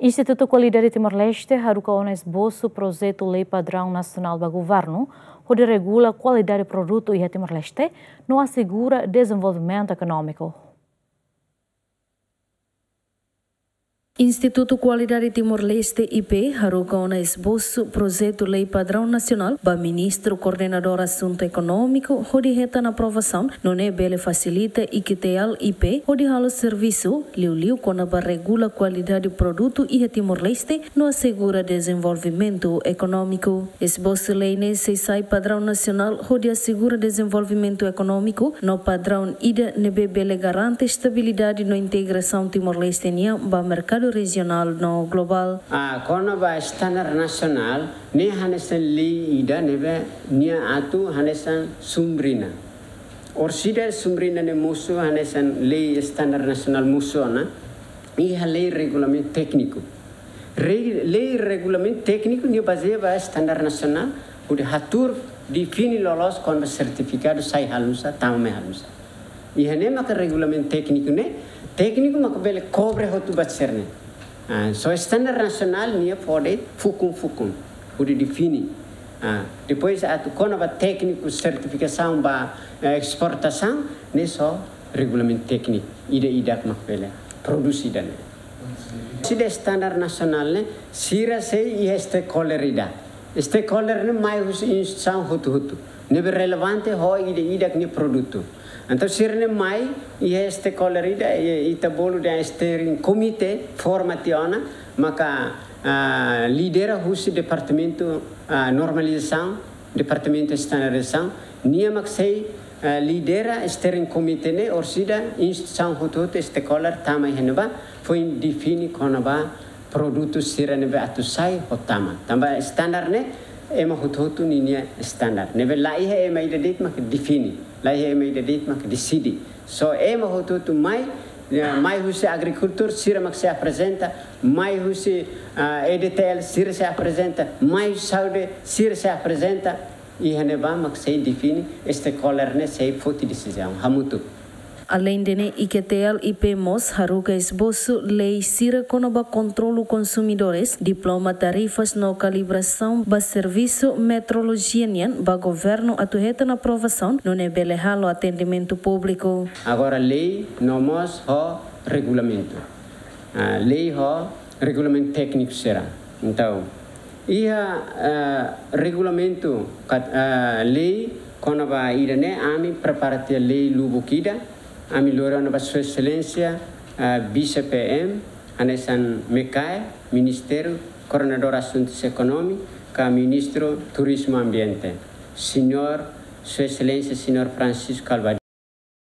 Instituto Qualidade Timor-Leste haruka ona esboço projeto lei padrão nacional do governo, onde regula a qualidade do produto e Timor-Leste, não assegura desenvolvimento econômico. Instituto Qualidade Timor-Leste IP haruka ona esboço projeto lei padrão nacional ba ministro coordenador assunto econômico hodi heta na aprovação none bele facilita IQTL IP hodi halo serviço liu kona ba regula qualidade do produto e Timor-Leste no assegura desenvolvimento econômico. Esboço lei ne se sai padrão nacional hodi assegura desenvolvimento econômico no padrão ida nebe bele garante estabilidade no integração Timor-Leste nia ba mercado regional no global. Kono ba standar nasional ne hanesan li ida nebe nia atu hanesan sumbrina. Orsida sumbrina ne musu hanesan lei standar nasional musona e lei regulamento técnico. Lei regulamento técnico ne baseia ba standar nasional ude hatur define lolos kon certificado sai halusa tame halusa. E hanema ka regulamento técnico ne técnico makbele cobre hotu batserne. So standar nacional nia pode fukum ude define. Depois atu kono ba técnico certificação ba exportação ne so regulamento técnico ida makbele produzida ne. Sida standar nacional ne sira se e stakeholder stakeholder ne mai hus instituição hutu ne relevante ho ida ne produto. Então, sirne mai e stakeholder ita bolu da steering committee formationa maka lidera husi departamento normalização departamento standardização nia mak sei lidera steering committee ne orsida instituição hutu stakeholder tamai henba foi define konaba produto sirne be atusai hotama tamba standard ne ema hutu ninia standard ne lai he ema ida dit mak define lai he ema ida dit mak decide so ema hutu mai husi agricultura sira mak se apresenta mai husi EDTL sira se apresenta mai saúde sira se apresenta e haneba mak se define stakeholder ne se foti decisão hamutu. Além de IQTL IP MOS haruka esboço lei sira konoba controlo consumidores, diploma tarifas no calibração ba serviço metrologia nian ba governo atuheta na aprovação no nebele halo atendimento público. Agora lei no MOS ho regulamento. Lei ho regulamento técnico será. Então, regulamento lei konoba irane ami preparati lei lubukida Ami lorana ba Sua Excelência Vice-PM, anesan MECAE, Ministério Coordenador Assuntos Econômicos, ka Ministro Turismo Ambiente, Senhor Sua Excelência Senhor Francisco Calvadinho.